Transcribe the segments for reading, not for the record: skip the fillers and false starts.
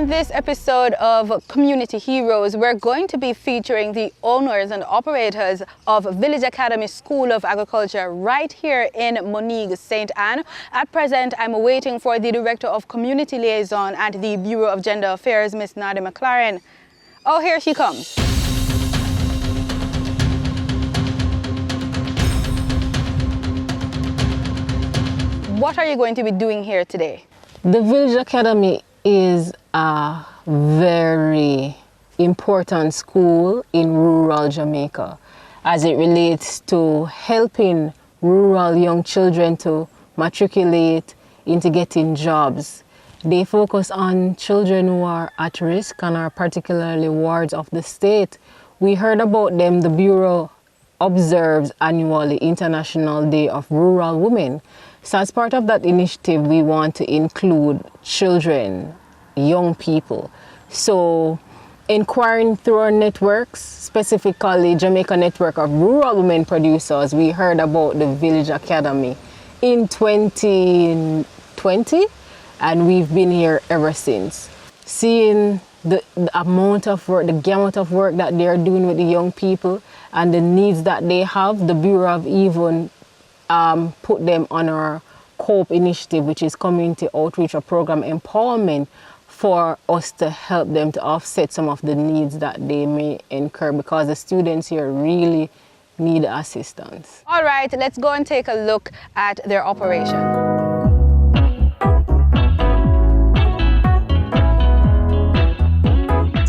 In this episode of Community Heroes, we're going to be featuring the owners and operators of Village Academy School of Agriculture right here in Moneague, St. Anne. At present, I'm waiting for the Director of Community Liaison at the Bureau of Gender Affairs, Miss Nadia McLaren. Oh, here she comes. What are you going to be doing here today? The Village Academy is a very important school in rural Jamaica as it relates to helping rural young children to matriculate into getting jobs. They focus on children who are at risk and are particularly wards of the state. We heard about them. The Bureau observes annually International Day of Rural Women. So as part of that initiative, we want to include children, young people. So inquiring through our networks, specifically Jamaica Network of Rural Women Producers, we heard about the Village Academy in 2020, and we've been here ever since. Seeing the amount of work, the gamut of work that they're doing with the young people and the needs that they have, the Bureau have even put them on our COPE initiative, which is Community Outreach or Program Empowerment, for us to help them to offset some of the needs that they may incur, because the students here really need assistance. All right, let's go and take a look at their operation.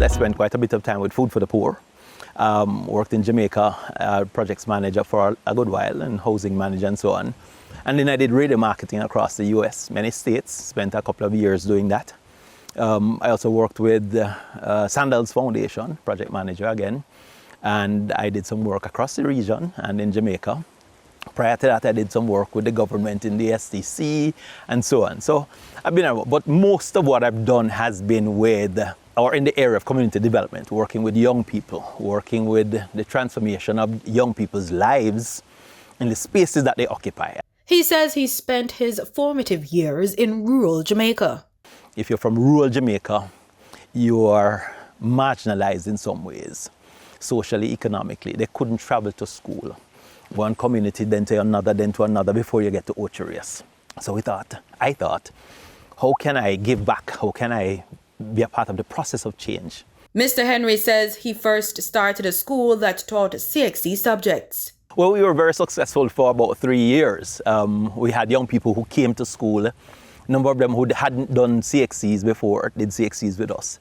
I spent quite a bit of time with Food for the Poor. Worked in Jamaica, projects manager for a good while, and housing manager and so on. And then I did radio marketing across the US, many states, spent a couple of years doing that. I also worked with Sandals Foundation, project manager again, and I did some work across the region and in Jamaica. Prior to that, I did some work with the government in the STC and so on. So I've been around, but most of what I've done has been with or in the area of community development, working with young people, working with the transformation of young people's lives in the spaces that they occupy. He says he spent his formative years in rural Jamaica. If you're from rural Jamaica, you are marginalized in some ways, socially, economically. They couldn't travel to school. One community, then to another before you get to Ocherius. So I thought, how can I give back? How can I be a part of the process of change? Mr. Henry says he first started a school that taught CXC subjects. Well, we were very successful for about 3 years. We had young people who came to school. A number of them who hadn't done CXCs before did CXCs with us.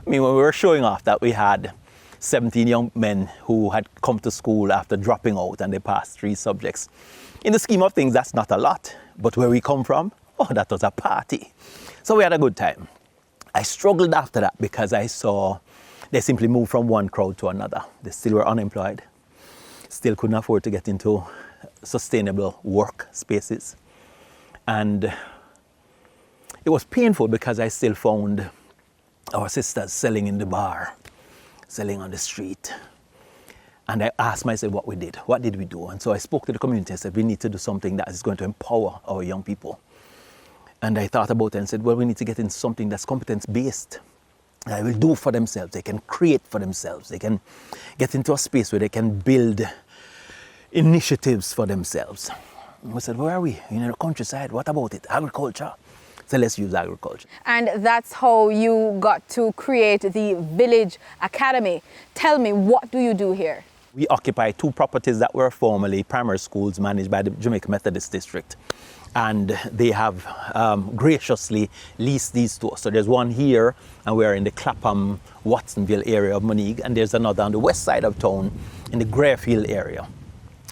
I mean, when we were showing off that we had 17 young men who had come to school after dropping out and they passed 3 subjects. In the scheme of things, that's not a lot. But where we come from, that was a party. So we had a good time. I struggled after that because I saw they simply moved from one crowd to another. They still were unemployed, still couldn't afford to get into sustainable work spaces. And it was painful because I still found our sisters selling in the bar, selling on the street. And I asked myself what we did. What did we do? And so I spoke to the community and said, we need to do something that is going to empower our young people. And I thought about it and said, well, we need to get into something that's competence-based. They will do for themselves. They can create for themselves. They can get into a space where they can build initiatives for themselves. And we said, where are we? In the countryside. What about it? Agriculture. So let's use agriculture. And that's how you got to create the Village Academy. Tell me, what do you do here? We occupy 2 properties that were formerly primary schools managed by the Jamaica Methodist District. And they have graciously leased these to us. So there's one here, and we're in the Clapham, Watsonville area of Moneague, and there's another on the west side of town in the Greyfield area.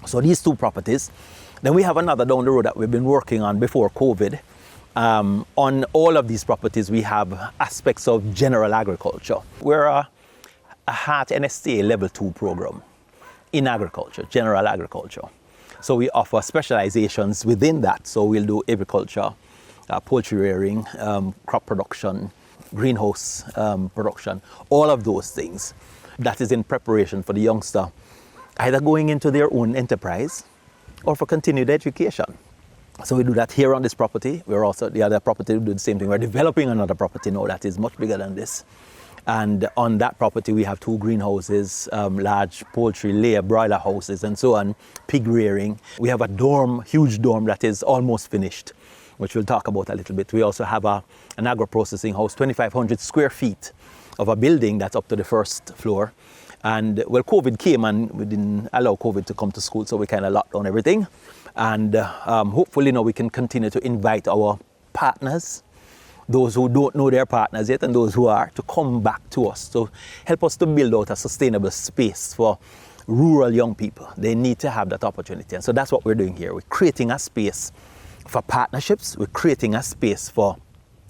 So these 2 properties. Then we have another down the road that we've been working on before COVID. On all of these properties, we have aspects of general agriculture. We're a HEART NSTA Level 2 program in agriculture, general agriculture. So we offer specializations within that. So we'll do agriculture, poultry rearing, crop production, greenhouse production, all of those things. That is in preparation for the youngster, either going into their own enterprise or for continued education. So we do that here on this property. We're also, the other property, we do the same thing. We're developing another property now that is much bigger than this. And on that property, we have 2 greenhouses, large poultry layer, broiler houses, and so on, pig rearing. We have a dorm, huge dorm that is almost finished, which we'll talk about a little bit. We also have an agro-processing house, 2,500 square feet of a building that's up to the 1st floor. And well, COVID came and we didn't allow COVID to come to school, so we kind of locked down everything. And hopefully now we can continue to invite our partners, those who don't know their partners yet and those who are, to come back to us to help us to build out a sustainable space for rural young people. They need to have that opportunity. And so that's what we're doing here. We're creating a space for partnerships. We're creating a space for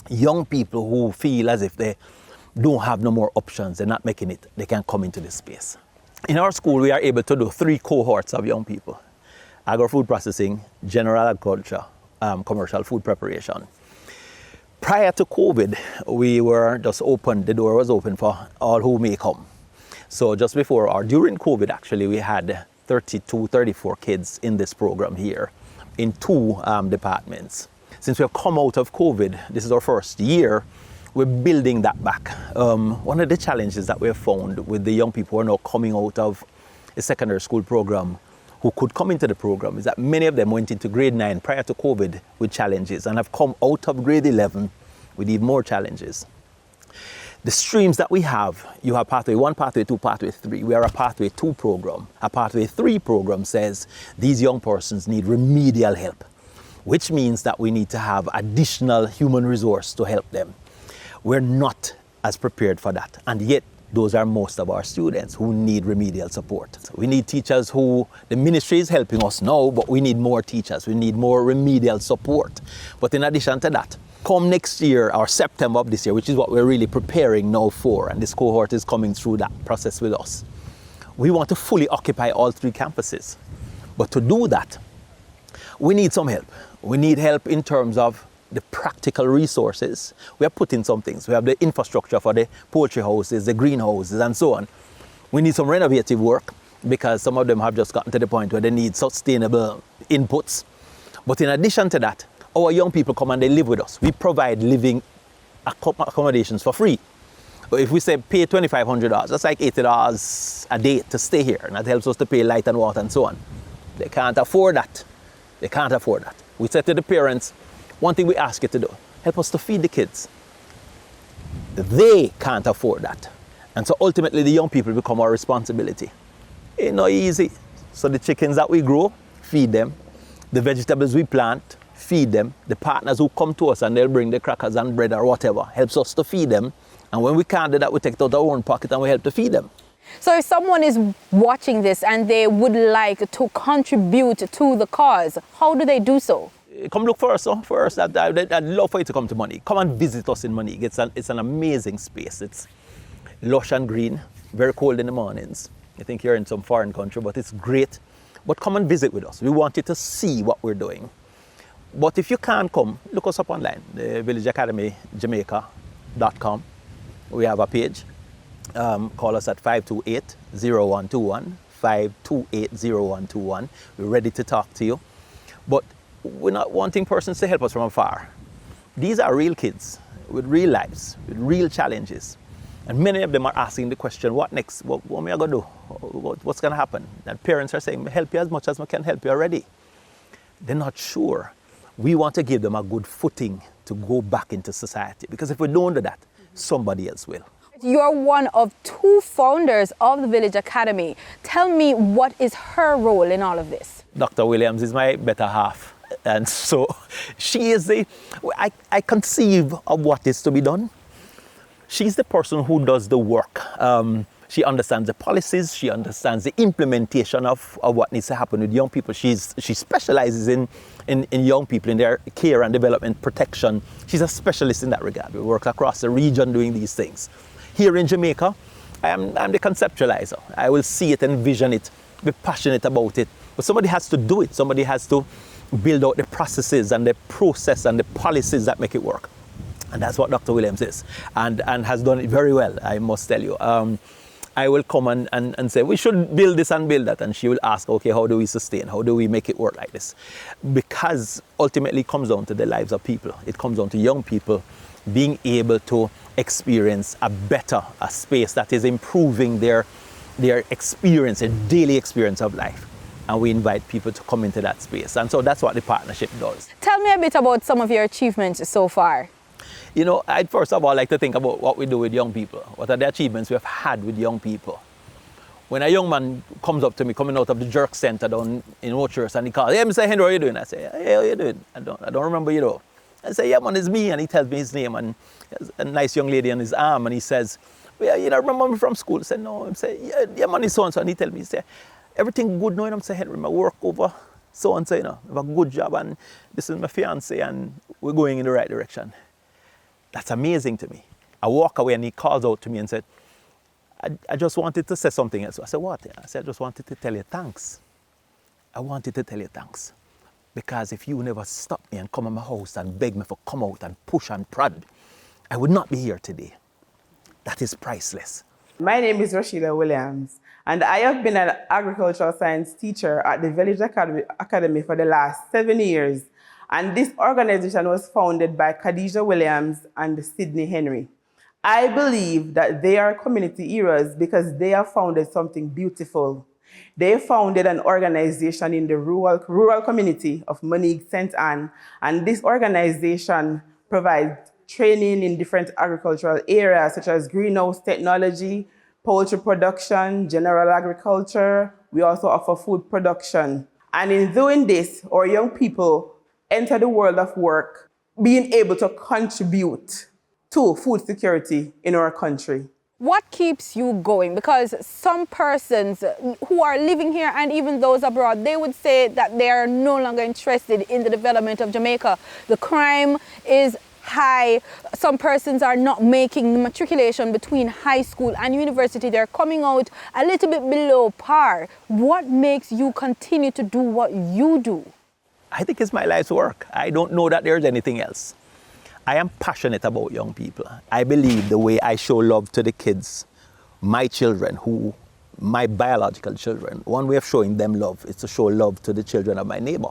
young people who feel as if they don't have no more options, they're not making it, they can come into this space. In our school, we are able to do 3 cohorts of young people: agro-food processing, general agriculture, commercial food preparation. Prior to COVID, we were just open, the door was open for all who may come. So just before or during COVID, actually, we had 32, 34 kids in this program here in 2 departments. Since we have come out of COVID, this is our first year, we're building that back. One of the challenges that we have found with the young people who are now coming out of a secondary school program who could come into the program is that many of them went into grade 9 prior to COVID with challenges and have come out of grade 11 with even more challenges. The streams that we have, you have pathway 1, pathway 2, pathway 3. We are a pathway 2 program. A pathway 3 program says these young persons need remedial help, which means that we need to have additional human resource to help them. We're not as prepared for that, and yet those are most of our students who need remedial support. We need teachers who, the ministry is helping us now, but we need more teachers. We need more remedial support. But in addition to that, come next year or September of this year, which is what we're really preparing now for, and this cohort is coming through that process with us, we want to fully occupy all 3 campuses. But to do that, we need some help. We need help in terms of the practical resources. We have put in some things. We have the infrastructure for the poultry houses, the greenhouses, and so on. We need some renovative work because some of them have just gotten to the point where they need sustainable inputs. But in addition to that, our young people come and they live with us. We provide living accommodations for free. If we say pay $2,500, that's like $80 a day to stay here, and that helps us to pay light and water and so on. They can't afford that. They can't afford that. We said to the parents, one thing we ask you to do, help us to feed the kids. They can't afford that. And so ultimately the young people become our responsibility. It's not easy. So the chickens that we grow, feed them. The vegetables we plant, feed them. The partners who come to us and they'll bring the crackers and bread or whatever, helps us to feed them. And when we can't do that, we take it out of our own pocket and we help to feed them. So if someone is watching this and they would like to contribute to the cause, how do they do so? Come look for us, I'd love for you to come to Monique. Come and visit us in Monique. It's an amazing space. It's lush and green, very cold in the mornings. I think you're in some foreign country, but it's great. But come and visit with us. We want you to see what we're doing. But if you can't come, look us up online, the PBCJamaica.com. We have a page. Call us at 528-0121, 528-0121. We're ready to talk to you. But we're not wanting persons to help us from afar. These are real kids with real lives, with real challenges. And many of them are asking the question, what next? What am I going to do? What's going to happen? And parents are saying, help you as much as we can help you already. They're not sure. We want to give them a good footing to go back into society. Because if we don't do that, somebody else will. You're one of 2 founders of the Village Academy. Tell me, what is her role in all of this? Dr. Williams is my better half. And so she is I conceive of what is to be done. She's the person who does the work. She understands the policies, she understands the implementation of what needs to happen with young people. She specializes in young people, in their care and development protection. She's a specialist in that regard. We work across the region doing these things. Here in Jamaica, I'm the conceptualizer. I will see it, envision it, be passionate about it. But somebody has to do it. Somebody has to build out the processes and the process and the policies that make it work. And that's what Dr. Williams is, and has done it very well, I must tell you. I will come and say, we should build this and build that. And she will ask, okay, how do we sustain? How do we make it work like this? Because ultimately it comes down to the lives of people. It comes down to young people being able to experience a space that is improving their experience, their daily experience of life. And we invite people to come into that space. And so that's what the partnership does. Tell me a bit about some of your achievements so far. You know, I'd first of all like to think about what we do with young people. What are the achievements we have had with young people? When a young man comes up to me, coming out of the Jerk Center down in Oakhurst, and he calls, hey, Mr. Henry, how are you doing? I say, hey, how are you doing? I don't remember you though. I say, yeah, man, it's me. And he tells me his name, and there's a nice young lady on his arm, and he says, well, you don't remember me from school? I said, no. I say, yeah, man, it's so-and-so. And he tells me, he say, everything good now? And I'm saying, Henry, I work over so-and-so, you know, I have a good job, and this is my fiance, and we're going in the right direction. That's amazing to me. I walk away, and he calls out to me and said, I just wanted to say something else. I said, what? I said, I just wanted to tell you thanks. I wanted to tell you thanks. Because if you never stopped me and come in my house and beg me for come out and push and prod, I would not be here today. That is priceless. My name is Rashida Williams, and I have been an agricultural science teacher at the Village Academy for the last 7 years. And this organization was founded by Khadija Williams and Sydney Henry. I believe that they are community heroes because they have founded something beautiful. They founded an organization in the rural community of Monigue St. Anne, and this organization provides training in different agricultural areas such as greenhouse technology, poultry production, general agriculture. We also offer food production. And in doing this, our young people enter the world of work, being able to contribute to food security in our country. What keeps you going? Because some persons who are living here and even those abroad, they would say that they are no longer interested in the development of Jamaica. The crime is high. Some persons are not making the matriculation between high school and university. They're coming out a little bit below par. What makes you continue to do what you do? I think it's my life's work. I don't know that there's anything else. I am passionate about young people. I believe the way I show love to the kids, my children, my biological children, one way of showing them love is to show love to the children of my neighbor.